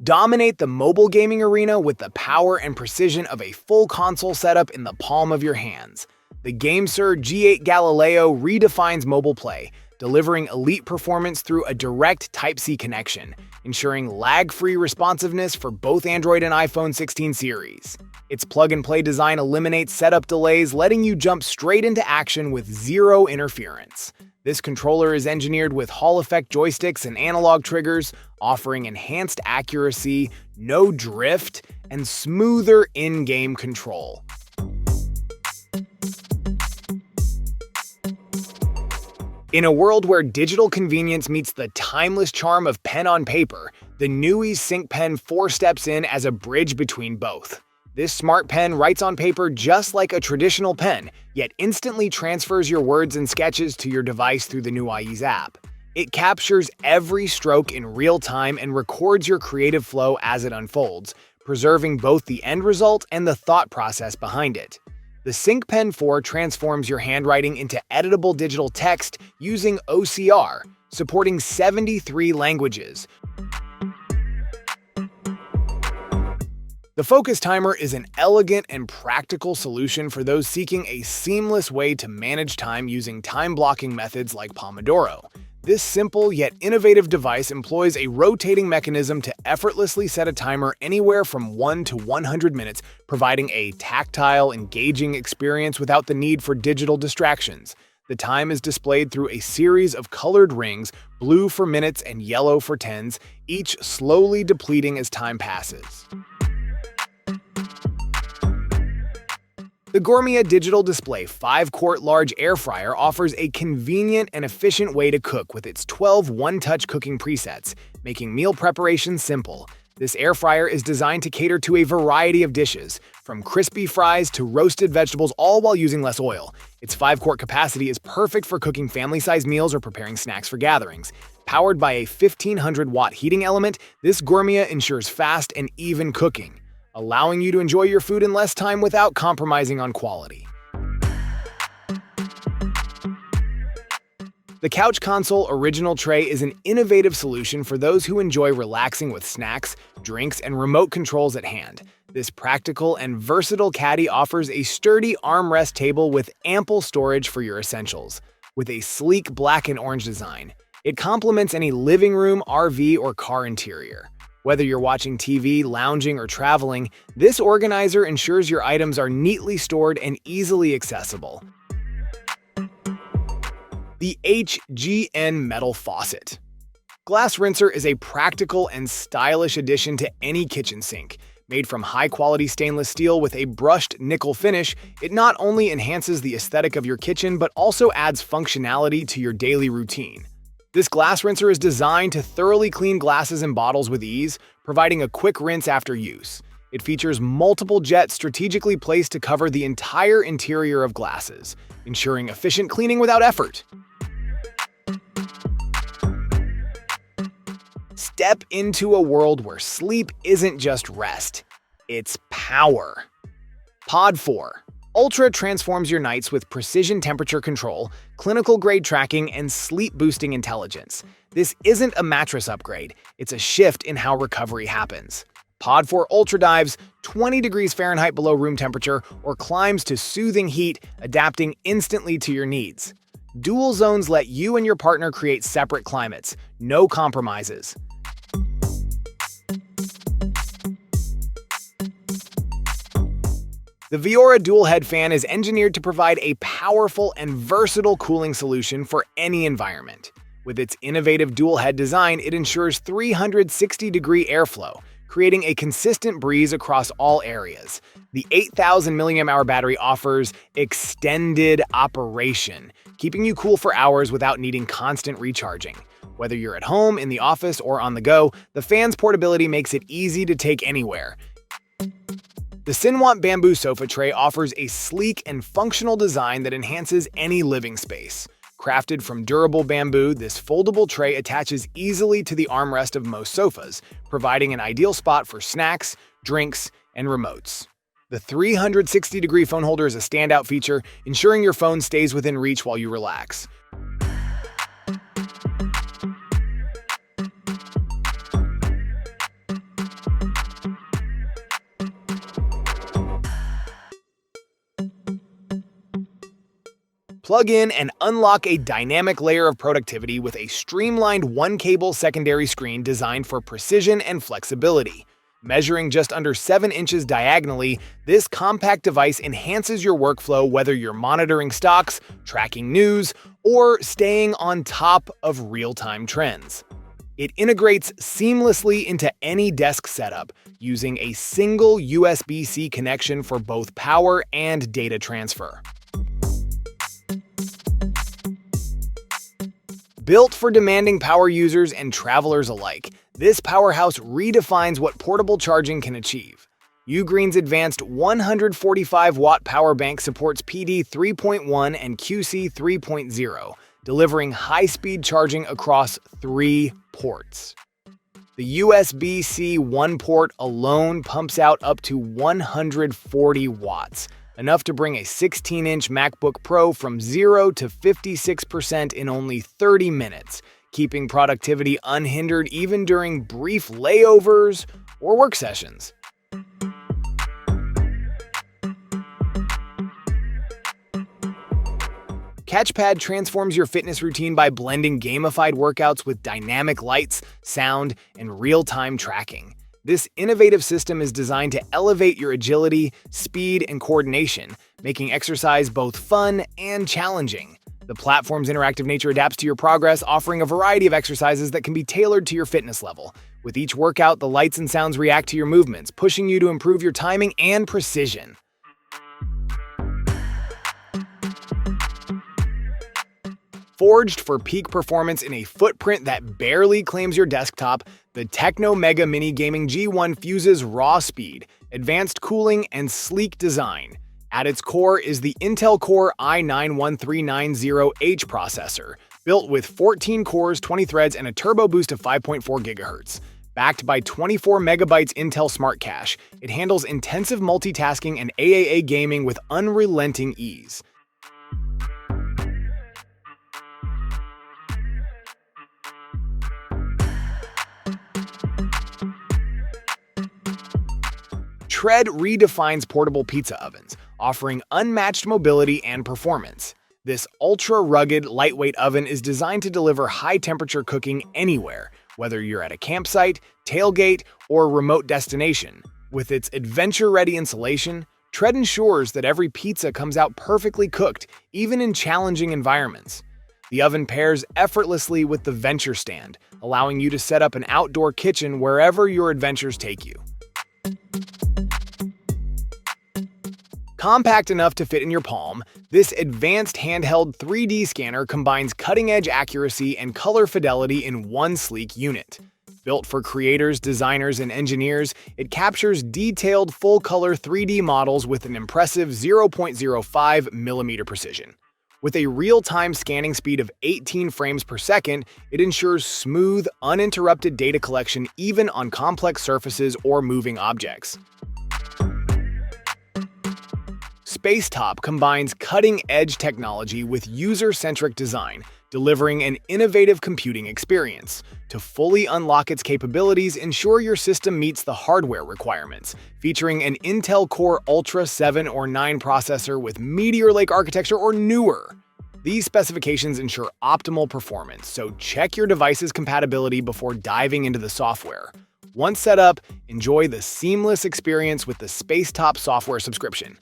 Dominate the mobile gaming arena with the power and precision of a full console setup in the palm of your hands. The GameSir G8 Galileo redefines mobile play, delivering elite performance through a direct Type-C connection, ensuring lag-free responsiveness for both Android and iPhone 16 series. Its plug-and-play design eliminates setup delays, letting you jump straight into action with zero interference. This controller is engineered with Hall-effect joysticks and analog triggers, offering enhanced accuracy, no drift, and smoother in-game control. In a world where digital convenience meets the timeless charm of pen on paper, the Neui Sync Pen 4 steps in as a bridge between both. This smart pen writes on paper just like a traditional pen, yet instantly transfers your words and sketches to your device through the Neui's app. It captures every stroke in real time and records your creative flow as it unfolds, preserving both the end result and the thought process behind it. The Sync Pen 4 transforms your handwriting into editable digital text using OCR, supporting 73 languages. The Focus Timer is an elegant and practical solution for those seeking a seamless way to manage time using time-blocking methods like Pomodoro. This simple yet innovative device employs a rotating mechanism to effortlessly set a timer anywhere from 1 to 100 minutes, providing a tactile, engaging experience without the need for digital distractions. The time is displayed through a series of colored rings, blue for minutes and yellow for tens, each slowly depleting as time passes. The Gourmet Digital Display 5-quart large air fryer offers a convenient and efficient way to cook with its 12 one-touch cooking presets, making meal preparation simple. This air fryer is designed to cater to a variety of dishes, from crispy fries to roasted vegetables, all while using less oil. Its 5-quart capacity is perfect for cooking family-sized meals or preparing snacks for gatherings. Powered by a 1500-watt heating element, this Gourmet ensures fast and even cooking, allowing you to enjoy your food in less time without compromising on quality. The Couch Console Original Tray is an innovative solution for those who enjoy relaxing with snacks, drinks, and remote controls at hand. This practical and versatile caddy offers a sturdy armrest table with ample storage for your essentials. With a sleek black and orange design, it complements any living room, RV, or car interior. Whether you're watching TV, lounging, or traveling, this organizer ensures your items are neatly stored and easily accessible. The Gine Metal Faucet. Glass Rinser is a practical and stylish addition to any kitchen sink. Made from high-quality stainless steel with a brushed nickel finish, it not only enhances the aesthetic of your kitchen but also adds functionality to your daily routine. This glass rinser is designed to thoroughly clean glasses and bottles with ease, providing a quick rinse after use. It features multiple jets strategically placed to cover the entire interior of glasses, ensuring efficient cleaning without effort. Step into a world where sleep isn't just rest, it's power. Pod 4. Ultra transforms your nights with precision temperature control, clinical-grade tracking, and sleep-boosting intelligence. This isn't a mattress upgrade, it's a shift in how recovery happens. Pod 4 Ultra dives 20 degrees Fahrenheit below room temperature or climbs to soothing heat, adapting instantly to your needs. Dual zones let you and your partner create separate climates, no compromises. The Viora Dual Head Fan is engineered to provide a powerful and versatile cooling solution for any environment. With its innovative dual head design, it ensures 360-degree airflow, creating a consistent breeze across all areas. The 8,000 mAh battery offers extended operation, keeping you cool for hours without needing constant recharging. Whether you're at home, in the office, or on the go, the fan's portability makes it easy to take anywhere. The Sinwant Bamboo Sofa Tray offers a sleek and functional design that enhances any living space. Crafted from durable bamboo, this foldable tray attaches easily to the armrest of most sofas, providing an ideal spot for snacks, drinks, and remotes. The 360-degree phone holder is a standout feature, ensuring your phone stays within reach while you relax. Plug in and unlock a dynamic layer of productivity with a streamlined one-cable secondary screen designed for precision and flexibility. Measuring just under 7 inches diagonally, this compact device enhances your workflow whether you're monitoring stocks, tracking news, or staying on top of real-time trends. It integrates seamlessly into any desk setup, using a single USB-C connection for both power and data transfer. Built for demanding power users and travelers alike, this powerhouse redefines what portable charging can achieve. Ugreen's advanced 145-watt power bank supports PD 3.1 and QC 3.0, delivering high-speed charging across 3 ports. The USB-C 1 port alone pumps out up to 140 watts, enough to bring a 16-inch MacBook Pro from 0 to 56% in only 30 minutes, keeping productivity unhindered even during brief layovers or work sessions. Catchpad transforms your fitness routine by blending gamified workouts with dynamic lights, sound, and real-time tracking. This innovative system is designed to elevate your agility, speed, and coordination, making exercise both fun and challenging. The platform's interactive nature adapts to your progress, offering a variety of exercises that can be tailored to your fitness level. With each workout, the lights and sounds react to your movements, pushing you to improve your timing and precision. Forged for peak performance in a footprint that barely claims your desktop, the Tecno Mega Mini Gaming G1 fuses raw speed, advanced cooling, and sleek design. At its core is the Intel Core i9-1390H processor, built with 14 cores, 20 threads, and a turbo boost of 5.4 GHz. Backed by 24 megabytes Intel Smart Cache, it handles intensive multitasking and AAA gaming with unrelenting ease. Tread redefines portable pizza ovens, offering unmatched mobility and performance. This ultra-rugged, lightweight oven is designed to deliver high-temperature cooking anywhere, whether you're at a campsite, tailgate, or remote destination. With its adventure-ready insulation, Tread ensures that every pizza comes out perfectly cooked, even in challenging environments. The oven pairs effortlessly with the Venture Stand, allowing you to set up an outdoor kitchen wherever your adventures take you. Compact enough to fit in your palm, this advanced handheld 3D scanner combines cutting-edge accuracy and color fidelity in one sleek unit. Built for creators, designers, and engineers, it captures detailed full-color 3D models with an impressive 0.05mm precision. With a real-time scanning speed of 18 frames per second, it ensures smooth, uninterrupted data collection even on complex surfaces or moving objects. SpaceTop combines cutting-edge technology with user-centric design, delivering an innovative computing experience. To fully unlock its capabilities, ensure your system meets the hardware requirements, featuring an Intel Core Ultra 7 or 9 processor with Meteor Lake architecture or newer. These specifications ensure optimal performance, so check your device's compatibility before diving into the software. Once set up, enjoy the seamless experience with the SpaceTop software subscription.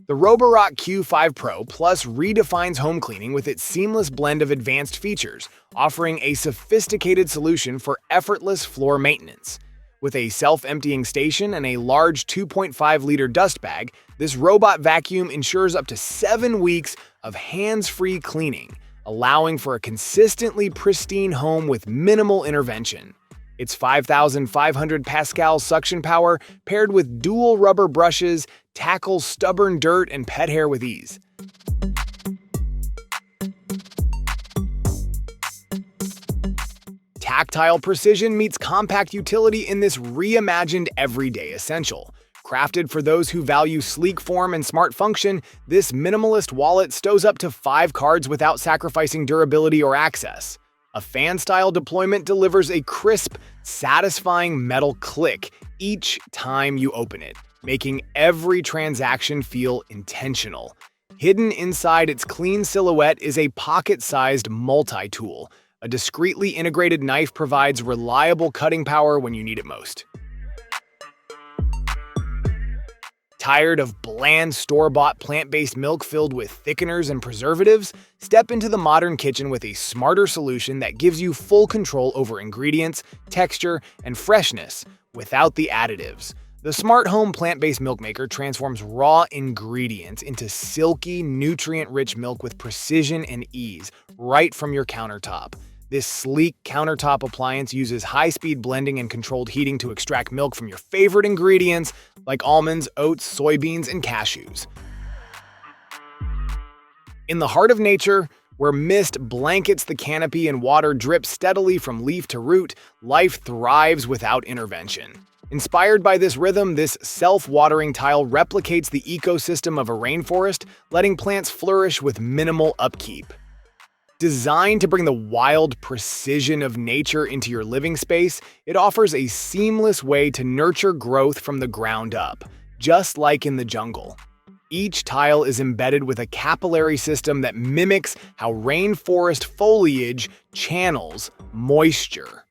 The Robok Q5 Pro Plus redefines home cleaning with its seamless blend of advanced features, offering a sophisticated solution for effortless floor maintenance. With a self-emptying station and a large 2.5-liter dust bag, this robot vacuum ensures up to 7 weeks of hands-free cleaning, allowing for a consistently pristine home with minimal intervention. Its 5,500 Pascal suction power, paired with dual rubber brushes, tackles stubborn dirt and pet hair with ease. Tactile precision meets compact utility in this reimagined everyday essential. Crafted for those who value sleek form and smart function, this minimalist wallet stows up to 5 cards without sacrificing durability or access. A fan-style deployment delivers a crisp, satisfying metal click each time you open it, making every transaction feel intentional. Hidden inside its clean silhouette is a pocket-sized multi-tool. A discreetly integrated knife provides reliable cutting power when you need it most. Tired of bland store-bought plant-based milk filled with thickeners and preservatives? Step into the modern kitchen with a smarter solution that gives you full control over ingredients, texture, and freshness without the additives. The Smart Home plant-based milk maker transforms raw ingredients into silky, nutrient-rich milk with precision and ease, right from your countertop. This sleek countertop appliance uses high-speed blending and controlled heating to extract milk from your favorite ingredients like almonds, oats, soybeans, and cashews. In the heart of nature, where mist blankets the canopy and water drips steadily from leaf to root, life thrives without intervention. Inspired by this rhythm, this self-watering tile replicates the ecosystem of a rainforest, letting plants flourish with minimal upkeep. Designed to bring the wild precision of nature into your living space, it offers a seamless way to nurture growth from the ground up, just like in the jungle. Each tile is embedded with a capillary system that mimics how rainforest foliage channels moisture.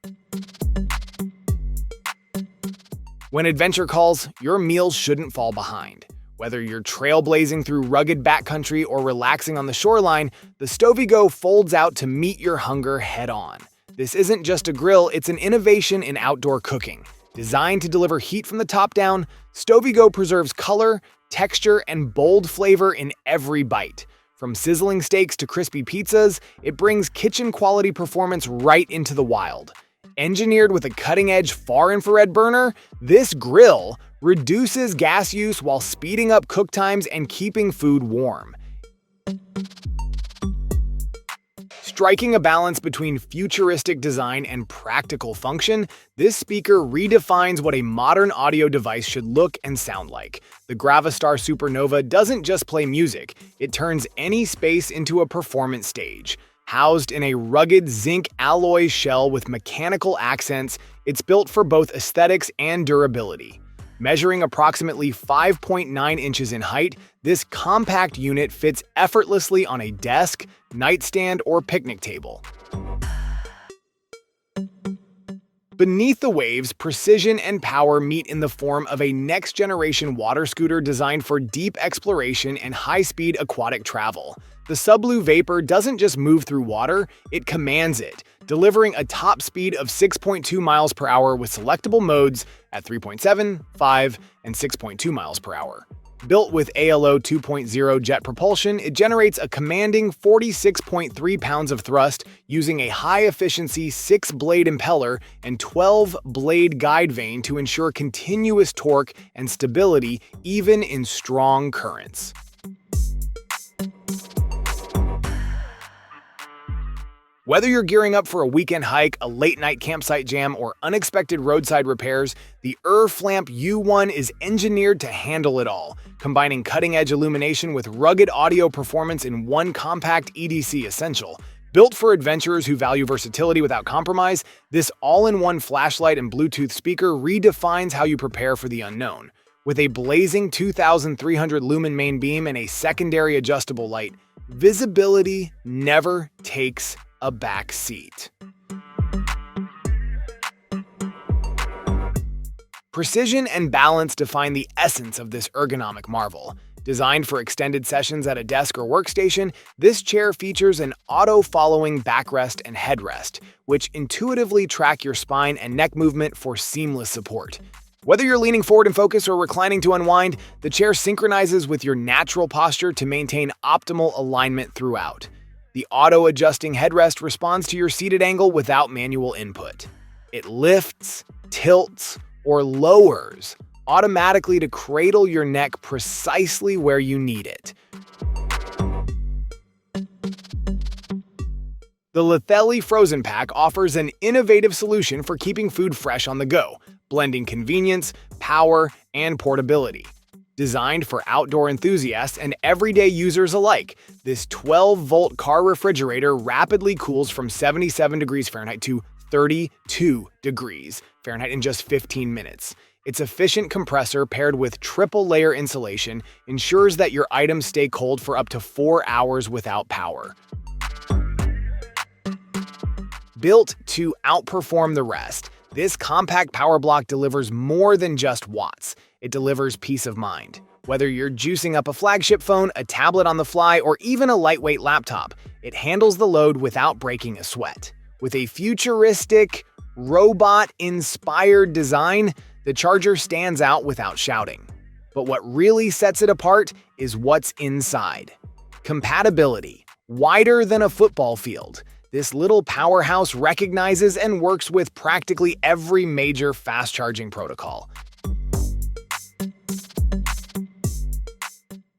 When adventure calls, your meals shouldn't fall behind. Whether you're trailblazing through rugged backcountry or relaxing on the shoreline, the Stovig folds out to meet your hunger head-on. This isn't just a grill, it's an innovation in outdoor cooking. Designed to deliver heat from the top down, Stovig preserves color, texture, and bold flavor in every bite. From sizzling steaks to crispy pizzas, it brings kitchen-quality performance right into the wild. Engineered with a cutting-edge far-infrared burner, this grill reduces gas use while speeding up cook times and keeping food warm. Striking a balance between futuristic design and practical function, this speaker redefines what a modern audio device should look and sound like. The Grastar Supernova doesn't just play music, it turns any space into a performance stage. Housed in a rugged zinc alloy shell with mechanical accents, it's built for both aesthetics and durability. Measuring approximately 5.9 inches in height, this compact unit fits effortlessly on a desk, nightstand, or picnic table. Beneath the waves, precision and power meet in the form of a next-generation water scooter designed for deep exploration and high-speed aquatic travel. The Sublue Vapor doesn't just move through water, it commands it, delivering a top speed of 6.2 miles per hour with selectable modes at 3.7, 5, and 6.2 miles per hour. Built with ALO 2.0 jet propulsion, it generates a commanding 46.3 pounds of thrust using a high-efficiency 6-blade impeller and 12-blade guide vane to ensure continuous torque and stability even in strong currents. Whether you're gearing up for a weekend hike, a late-night campsite jam, or unexpected roadside repairs, the Flamp U1 is engineered to handle it all, combining cutting-edge illumination with rugged audio performance in one compact EDC essential. Built for adventurers who value versatility without compromise, this all-in-one flashlight and Bluetooth speaker redefines how you prepare for the unknown. With a blazing 2,300 lumen main beam and a secondary adjustable light, visibility never takes a back seat. Precision and balance define the essence of this ergonomic marvel. Designed for extended sessions at a desk or workstation, this chair features an auto-following backrest and headrest, which intuitively track your spine and neck movement for seamless support. Whether you're leaning forward in focus or reclining to unwind, the chair synchronizes with your natural posture to maintain optimal alignment throughout. The auto-adjusting headrest responds to your seated angle without manual input. It lifts, tilts, or lowers automatically to cradle your neck precisely where you need it. The Lethlli Frozen Pack offers an innovative solution for keeping food fresh on the go, blending convenience, power, and portability. Designed for outdoor enthusiasts and everyday users alike, this 12-volt car refrigerator rapidly cools from 77 degrees Fahrenheit to 32 degrees Fahrenheit in just 15 minutes. Its efficient compressor paired with triple-layer insulation ensures that your items stay cold for up to 4 hours without power. Built to outperform the rest, this compact power block delivers more than just watts. It delivers peace of mind. Whether you're juicing up a flagship phone, a tablet on the fly, or even a lightweight laptop, it handles the load without breaking a sweat. With a futuristic, robot-inspired design, the charger stands out without shouting. But what really sets it apart is what's inside. Compatibility. Wider than a football field, this little powerhouse recognizes and works with practically every major fast-charging protocol.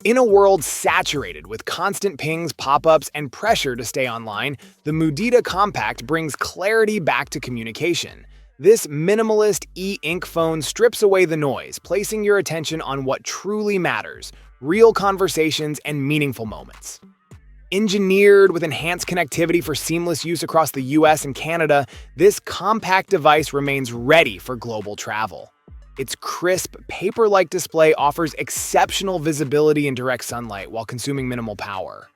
In a world saturated with constant pings, pop-ups, and pressure to stay online, the Muda Compact brings clarity back to communication. This minimalist e-ink phone strips away the noise, placing your attention on what truly matters: real conversations and meaningful moments. Engineered with enhanced connectivity for seamless use across the US and Canada, this compact device remains ready for global travel. Its crisp, paper-like display offers exceptional visibility in direct sunlight while consuming minimal power.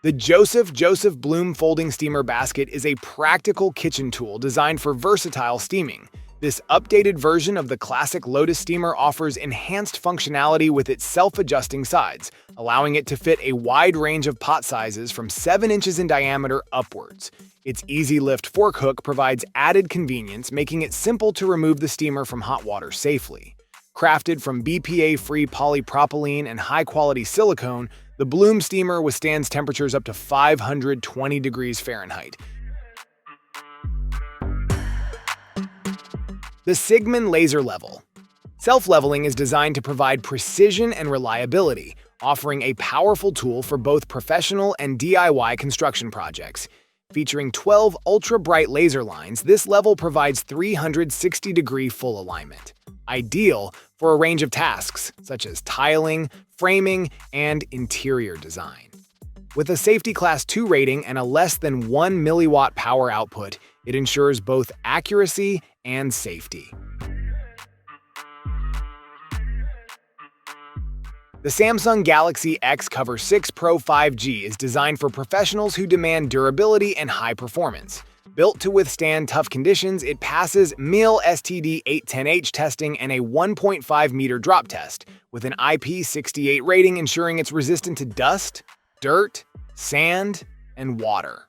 The Joseph Bloom Folding Steamer Basket is a practical kitchen tool designed for versatile steaming. This updated version of the classic Lotus steamer offers enhanced functionality with its self-adjusting sides, allowing it to fit a wide range of pot sizes from 7 inches in diameter upwards. Its easy-lift fork hook provides added convenience, making it simple to remove the steamer from hot water safely. Crafted from BPA-free polypropylene and high-quality silicone, the Bloom steamer withstands temperatures up to 520 degrees Fahrenheit. The Sigman Laser Level. Self-leveling is designed to provide precision and reliability, offering a powerful tool for both professional and DIY construction projects. Featuring 12 ultra-bright laser lines, this level provides 360-degree full alignment, ideal for a range of tasks such as tiling, framing, and interior design. With a Safety Class 2 rating and a less than 1 milliwatt power output, it ensures both accuracy and safety. The Samsung Galaxy X Cover 6 Pro 5G is designed for professionals who demand durability and high performance. Built to withstand tough conditions, it passes MIL STD 810H testing and a 1.5-meter drop test, with an IP68 rating ensuring it's resistant to dust, dirt, sand, and water.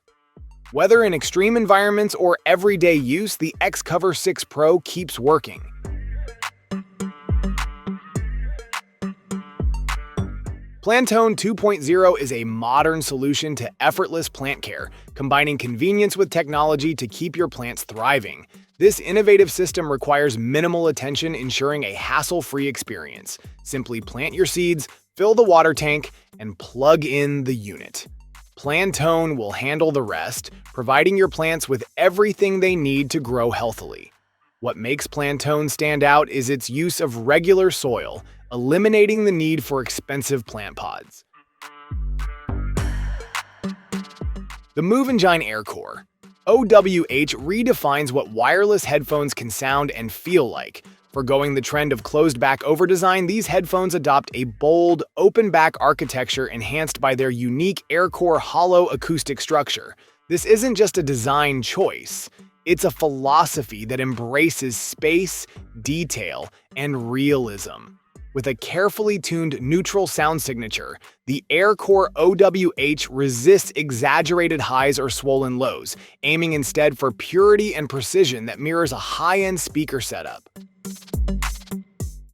Whether in extreme environments or everyday use, the X Cover 6 Pro keeps working. Plantone 2.0 is a modern solution to effortless plant care, combining convenience with technology to keep your plants thriving. This innovative system requires minimal attention, ensuring a hassle-free experience. Simply plant your seeds, fill the water tank, and plug in the unit. Plantone will handle the rest, providing your plants with everything they need to grow healthily. What makes Plantone stand out is its use of regular soil, eliminating the need for expensive plant pods. The Move & Gine Aircore. OWH redefines what wireless headphones can sound and feel like. Forgoing the trend of closed-back over-design, these headphones adopt a bold, open-back architecture enhanced by their unique Aircore hollow acoustic structure. This isn't just a design choice. It's a philosophy that embraces space, detail, and realism. With a carefully tuned neutral sound signature, the Aircore OWH resists exaggerated highs or swollen lows, aiming instead for purity and precision that mirrors a high-end speaker setup.